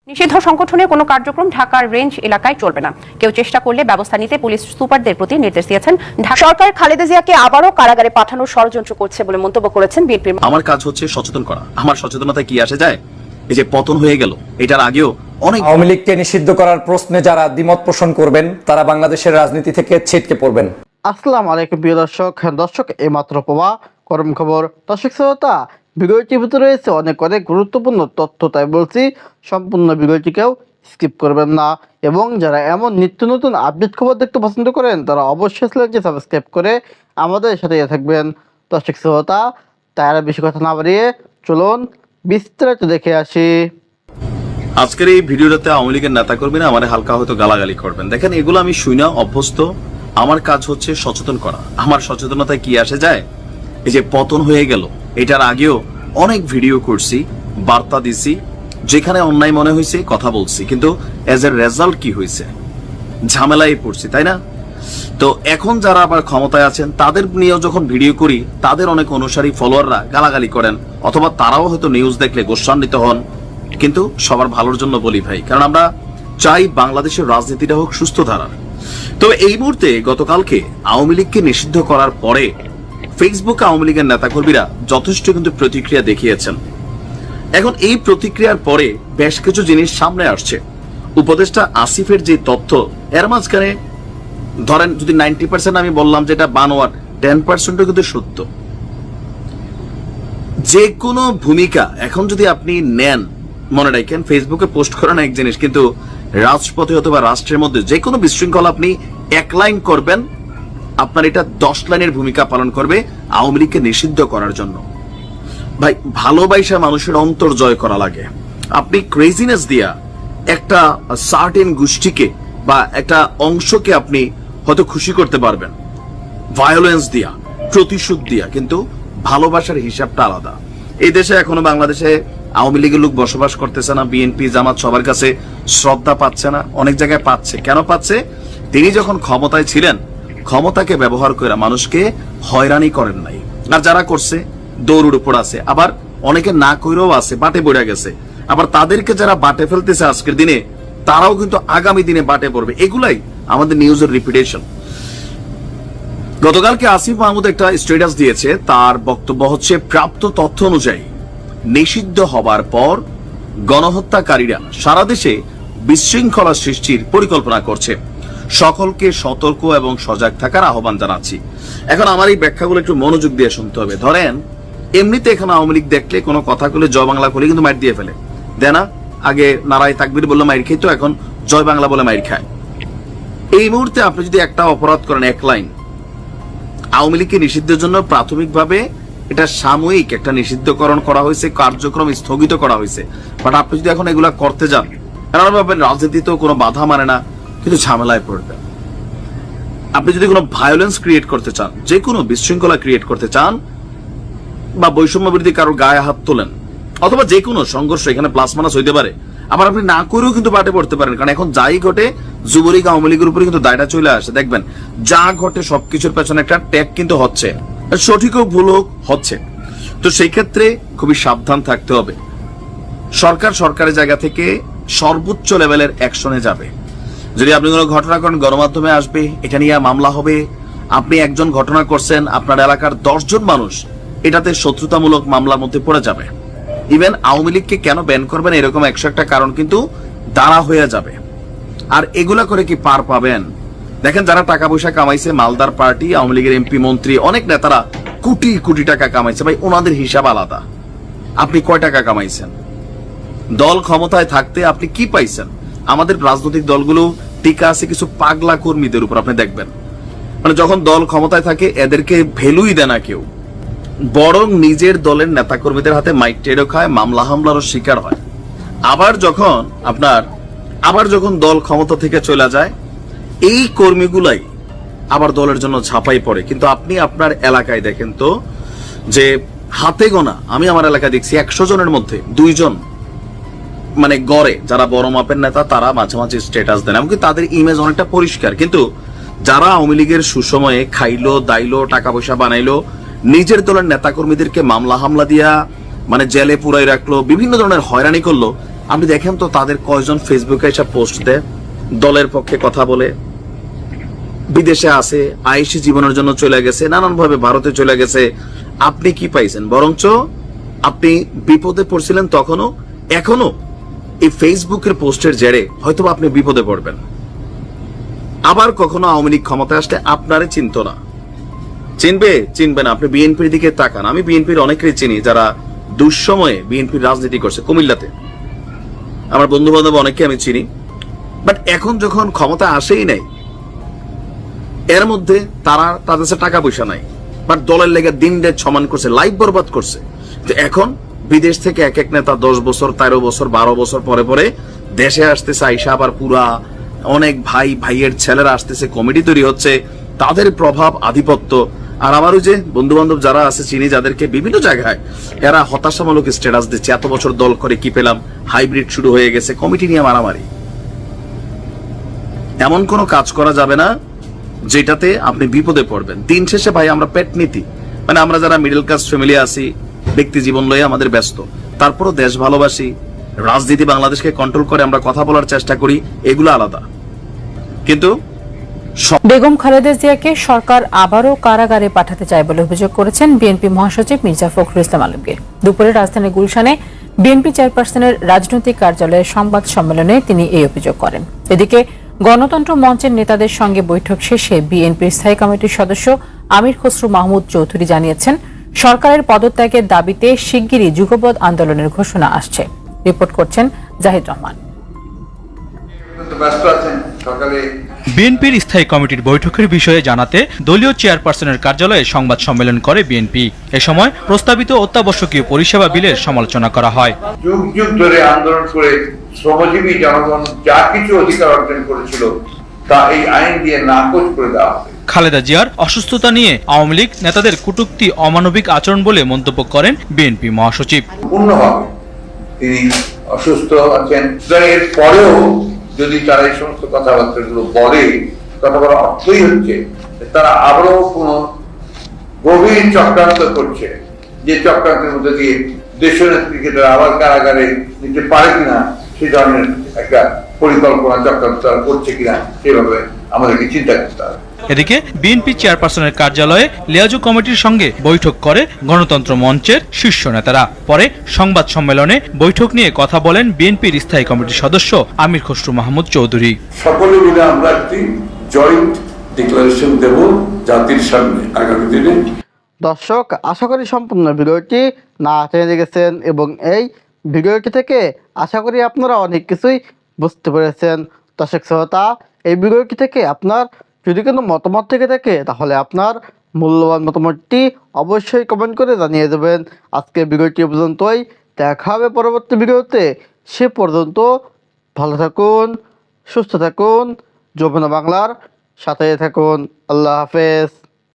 নিষিদ্ধ সংগঠনের কোনো কার্যক্রম ঢাকার রেঞ্জ এলাকায় চলবে না। কেউ চেষ্টা করলে ব্যবস্থা নিতে পুলিশ সুপারদের প্রতি নির্দেশ দিয়েছেন ঢাকা সরকার। খালেদা জিয়াকে আবারও কারাগারে পাঠানোর ষড়যন্ত্র করছে বলে মন্তব্য করেছেন বিএনপির। আমার কাজ হচ্ছে সচেতন করা। আমার সচেতনতায় কি আসে যায়? এই যে পতন হয়ে গেল, এটার আগেও অনেক আওয়ামী লীগকে নিষিদ্ধ করার প্রশ্নে যারা দ্বিমত পোষণ করবেন তারা বাংলাদেশের রাজনীতি থেকে ছিটকে পড়বেন। আসসালামু আলাইকুম প্রিয় দর্শক এইমাত্র পাওয়া গরম খবর। দর্শক শ্রোতা, ভিডিওটির ভিতরে রয়েছে অনেক গুরুত্বপূর্ণ তথ্য, তাই বলছি সম্পূর্ণ ভিডিওটিকেও স্কিপ করবেন না। এবং যারা এমন নিত্য নতুন আপডেট খবর দেখতে পছন্দ করেন তারা অবশ্যই চ্যানেলটি সাবস্ক্রাইব করে আমাদের সাথে থাকবেন। দর্শক শ্রোতা, তাই আর বেশি কথা না বাড়িয়ে চলুন বিস্তারিত দেখে আসি। আজকের এই ভিডিওটাতে আওয়ামী লীগের নেতা কর্মীরা আমার হালকা হয়তো গালাগালি করবেন। দেখেন, এগুলো আমি শুই না, অভ্যস্ত। আমার কাজ হচ্ছে সচেতন করা। আমার সচেতনতায় কি আসে যায়? এই যে পতন হয়ে গেল, এটার আগেও অনেক ভিডিও করছি, বার্তা দিছি, যেখানে অন্যায় মনে হয়েছে কথা বলছি, কিন্তু এজ এ রেজাল্ট কি হয়েছে? ঝামেলায় পড়ছি, তাই না? তো এখন যারা আবার ক্ষমতায় আছেন তাদের নিয়েও যখন ভিডিও করি, তাদের অনেক অনুসারী ফলোয়াররা গালাগালি করেন, অথবা তারাও হয়তো নিউজ দেখলে গোস্বান্বিত হন। কিন্তু সবার ভালোর জন্য বলি ভাই, কারণ আমরা চাই বাংলাদেশের রাজনীতিটা হোক সুস্থ ধারার। তো এই মুহূর্তে গতকালকে আওয়ামী লীগকে নিষিদ্ধ করার পরে ফেসবুকে আওয়ামী লীগের নেতাকর্মীরা যথেষ্ট কিন্তু প্রতিক্রিয়া দেখিয়েছেন। এখন এই প্রতিক্রিয়ার পরে বেশ কিছু জিনিস সামনে আসছে। উপদেষ্টা আসিফের যে তথ্য, এর মাঝখানে ধরেন যদি 90% আমি বললাম যেটা বানোয়াট, 10% কিন্তু সত্য। যে কোনো ভূমিকা এখন যদি আপনি নেন, মনে রাখেন ফেসবুকে পোস্ট করেন এক জিনিস, কিন্তু রাজপথে অথবা রাষ্ট্রের মধ্যে যে কোনো বিশৃঙ্খলা আপনি 1 লাইন করবেন, আপনার এটা 10 লাইনের ভূমিকা পালন করবে আওয়ামী লীগকে নিষিদ্ধ করার জন্য। ভাই, ভালোবাসা মানুষের অন্তর জয় করা লাগে। আপনি ক্রেজিনেস দিয়া একটা সার্টেন গোষ্ঠীকে বা একটা অংশকে আপনি হয়তো খুশি করতে পারবেন, ভায়োলেন্স দিয়া, প্রতিশোধ দিয়া, কিন্তু ভালোবাসার হিসাবটা আলাদা। এই দেশে এখনো বাংলাদেশে আওয়ামী লীগের লোক বসবাস করতেছে না। বিএনপি জামাত সবার কাছে শ্রদ্ধা পাচ্ছে না, অনেক জায়গায় পাচ্ছে। কেন পাচ্ছে? তিনি যখন ক্ষমতায় ছিলেন, ক্ষমতাকে ব্যবহার করে মানুষকে হয়রানি করেন নাই। আর যারা করছে দৌড়ের উপর আছে, আবার অনেকে না কইরেও আছে, বাটে পড়ে গেছে। আবার তাদেরকে যারা বাটে ফেলতেছে আজকের দিনে, তারাও কিন্তু আগামী দিনে বাটে পড়বে। এগুলাই আমাদের নিউজের রিপিটেশন। গতকালকে আসিফ মাহমুদ একটা স্ট্যাটাস দিয়েছে, তার বক্তব্য হচ্ছে প্রাপ্ত তথ্য অনুযায়ী নিষিদ্ধ হবার পর গণহত্যাকারীরা সারা দেশে বিশৃঙ্খলা সৃষ্টির পরিকল্পনা করছে। সকলকে সতর্ক এবং সজাগ থাকার আহ্বান জানাচ্ছি। এখন আমার এই ব্যাখ্যাগুলো একটু মনোযোগ দিয়ে শুনতে হবে। ধরেন এমনিতে এখন আওয়ামী লীগ দেখলে কোনো কথা বলে জয় বাংলা বলে কিন্তু মাইর দিয়ে ফেলে, দেয় না? আগে নারায় তাকবীর বললে মাইর খেত, এখন জয় বাংলা বলে মাইর খায়। এই মুহূর্তে আপনি যদি একটা অপরাধ করেন 1 লাইন, আওয়ামী লীগকে নিষিদ্ধের জন্য প্রাথমিকভাবে এটা সাময়িক একটা নিষিদ্ধকরণ করা হয়েছে, কার্যক্রম স্থগিত করা হয়েছে। বাট আপনি যদি এখন এগুলা করতে যান, ভাবেন রাজনীতিতেও কোনো বাধা মানে না, কিন্তু ঝামেলায় পড়বেন। আপনি যদি কোনো ভায়োলেন্স ক্রিয়েট করতে চান, যে কোনো বিশৃঙ্খলা ক্রিয়েট করতে চান, বা বৈষম্য বিরোধী কারোর গায়ে হাত তোলেন, অথবা যে কোনো সংঘর্ষ, এখানে প্লাস মাইনাস হইতে পারে। আবার আপনি না করেও কিন্তু বাটে পড়তে পারেন, কারণ এখন যাই ঘটে যুবলীগ আওয়ামী লীগের উপরে কিন্তু দায়টা চলে আসে। দেখবেন যা ঘটে সবকিছুর পেছনে একটা ট্যাগ কিন্তু হচ্ছে, সঠিক হোক ভুল হোক হচ্ছে। তো সেই ক্ষেত্রে খুবই সাবধান থাকতে হবে। সরকারের জায়গা থেকে সর্বোচ্চ লেভেলের অ্যাকশনে যাবে। যদি আপনি কোনো ঘটনা করেন, গণমাধ্যমে আসবে, এটা নিয়ে মামলা হবে। আপনি একজন ঘটনা করছেন, আপনার এলাকার 10 জন মানুষ এটাতে শত্রুতামূলক মামলার মধ্যে পড়ে যাবে। ইভেন আওয়ামী লীগকে কেন ব্যান করবেন, এরকম 101টা কারণ কিন্তু দাঁড়া হয়ে যাবে। আর এগুলা করে কি পার পাবেন? দেখেন, যারা টাকা পয়সা কামাইছে, মালদার পার্টি, আওয়ামী লীগের এমপি মন্ত্রী, অনেক নেতারা কোটি কোটি টাকা কামাইছে। ভাই, ওনাদের হিসাব আলাদা। আপনি কয় টাকা কামাইছেন? দল ক্ষমতায় থাকতে আপনি কি পাইছেন? আমাদের রাজনৈতিক দলগুলো টিকা আছে কিছু পাগলা কর্মীদের উপর। আপনি দেখবেন, মানে যখন দল ক্ষমতায় থাকে এদেরকে ভ্যালুই দেয় না কেউ, বরং নিজের দলের নেতা কর্মীদের হাতে মাইক টেরো খায়, মামলা হামলারও শিকার হয়। আবার যখন দল ক্ষমতা থেকে চলে যায়, এই কর্মীগুলাই আবার দলের জন্য ঝাঁপাই পড়ে। কিন্তু আপনি আপনার এলাকায় দেখেন তো, যে হাতে গোনা, আমি আমার এলাকায় দেখছি 100 জনের মধ্যে 2 জন মানে গড়ে যারা বড় মাপের নেতা, তারা মাঝে মাঝে স্ট্যাটাস দেন, এমনকি তাদের ইমেজ অনেকটা পরিষ্কার। কিন্তু যারা আওয়ামী লীগের সুসময়ে খাইলো দাইলো, টাকা পয়সা বানাইলো, নিজের দলের নেতাকর্মীদেরকে মামলা হামলা দিয়া মানে জেলে পুরাই রাখলো, বিভিন্ন ধরনের হয়রানি করলো, আপনি দেখেন তো তাদের কয়জন ফেসবুকে এসব পোস্ট দেয়, দলের পক্ষে কথা বলে, বিদেশে আছে, আইসি জীবনের জন্য চলে গেছে, নানান ভাবে ভারতে চলে গেছে। আপনি কি পাইছেন? বরঞ্চ আপনি বিপদে পড়ছিলেন তখনও, এখনো এই ফেসবুকের পোস্টের জেরে হয়তো আপনি বিপদে পড়বেন। আবার কখনো আওয়ামী লীগ ক্ষমতায় আসলে আপনারে চিনতো না, চিনবে না। আপনি বিএনপির দিকে তাকান, আমি বিএনপির অনেকেই চিনি যারা দুঃসময়ে বিএনপির রাজনীতি করছে। কুমিল্লাতে আমার বন্ধু বান্ধব অনেকে আমি চিনি, বাট এখন যখন ক্ষমতা আসেই নাই, এর মধ্যে তাদের কাছে টাকা পয়সা নাই, বাট দলের লেগে দিন রাত সমান করছে, লাইফ বরবাদ করছে। তো এখন বিদেশ থেকে এক এক নেতা 10 বছর 13 বছর 12 বছর পরে পরে দেশে আসতেছে, আইসা আবার পুরা অনেক ভাইয়ের ছেলেরা আসতেছে, কমিটি তৈরি হচ্ছে, তাদের প্রভাব আধিপত্য। আর আমার ওই যে বন্ধু বান্ধব যারা আছে চিনি, যাদেরকে বিভিন্ন জায়গায় এরা হতাশামূলক স্ট্যাটাস দিচ্ছে, এত বছর দল করে কি পেলাম, হাইব্রিড শুরু হয়ে গেছে, কমিটি নিয়ে মারামারি। এমন কোনো কাজ করা যাবে না যেটাতে আপনি বিপদে পড়বেন। দিন শেষে ভাই আমরা পেট নীতি, মানে আমরা যারা মিডল ক্লাস ফ্যামিলি আছি, ব্যক্তি জীবন লয়ে আমাদের ব্যস্ত, তারপরও দেশ ভালোবাসি, রাজনীতি বাংলাদেশকে কন্ট্রোল করে আমরা কথা বলার চেষ্টা করি, এগুলো আলাদা। কিন্তু বেগম খালেদা জিয়াকে সরকার আবারও কারাগারে পাঠাতে চায় বলে অভিযোগ করেছেন বিএনপি মহাসচিব মির্জা ফখরুল ইসলাম আলমগীর। দুপুরে রাজধানীর গুলশানে বিএনপি চেয়ারপারসনের রাজনৈতিক কার্যালয়ে সংবাদ সম্মেলনে তিনি এই অভিযোগ করেন। এদিকে গণতন্ত্র মঞ্চের নেতাদের সঙ্গে বৈঠক শেষে বিএনপির স্থায়ী কমিটির সদস্য আমির খসরু মাহমুদ চৌধুরী জানিয়েছেন, সরকারের পদত্যাগের দাবিতে শিগগিরই যুগপৎ আন্দোলনের ঘোষণা আসছে। রিপোর্ট করছেন জাহিদ রহমান। বিএনপির স্থায়ী কমিটির বৈঠকের বিষয়ে জানাতে দলীয় চেয়ারপারসনের কার্যালয়ে সংবাদ সম্মেলন করে বিএনপি। এ সময় প্রস্তাবিত অত্যাবশ্যকীয় পরিষেবা বিলের সমালোচনা করা হয়। যুগ যুগ ধরে আন্দোলন করে শ্রমজীবী জনগণ যা কিছু অধিকার অর্জন করেছিল তা এই আইন দিয়ে নাকচ করে দেওয়া হবে। খালেদা জিয়ার অসুস্থতা নিয়ে আওয়ামী লীগ নেতাদের কটূক্তি অমানবিক আচরণ বলে মন্তব্য করেন বিএনপি মহাসচিব। পূর্ণভাবে তিনি অসুস্থ আছেন, এর পরেও যদি তারা এই সমস্ত কথাবার্তাগুলো বলে, কথা বলার অর্থই হচ্ছে তারা আবারও কোনো গভীর চক্রান্ত করছে, যে চক্রান্তের মধ্যে দিয়ে দেশনেত্রীকে তারা আবার কারাগারে নিতে পারে কিনা, সে ধরনের একটা পরিকল্পনা চক্রান্ত তারা করছে কিনা, সেভাবে আমাদেরকে চিন্তা করতে হবে। এদিকে বিএনপি চেয়ারপারসনের কার্যালয়ে লিয়াজু কমিটির সঙ্গে বৈঠক করে গণতন্ত্র মঞ্চের শীর্ষ নেতারা। পরে সংবাদ সম্মেলনে বৈঠক নিয়ে কথা বলেন বিএনপির স্থায়ী কমিটির সদস্য আমির খসরু মাহমুদ চৌধুরী। সকলে মিলে আমরা একটি জয়েন্ট ডিক্লারেশন দেব জাতির সামনে আগামী দিনে। দর্শক, আশা করি সম্পূর্ণ ভিডিওটি না টেনে গেছেন এবং এই ভিডিওটি থেকে আশা করি আপনারা অনেক কিছুই বুঝতে পেরেছেন। দর্শক শ্রোতা, এই ভিডিওটি থেকে আপনার যদি কোনো মতামত থেকে থাকে তাহলে আপনার মূল্যবান মতামতটি অবশ্যই কমেন্ট করে জানিয়ে দেবেন। আজকে ভিডিওটি পর্যন্তই, দেখা হবে পরবর্তী ভিডিওতে। সে পর্যন্ত ভালো থাকুন, সুস্থ থাকুন, যমুনা বাংলার সাথে থাকুন। আল্লাহ হাফেজ।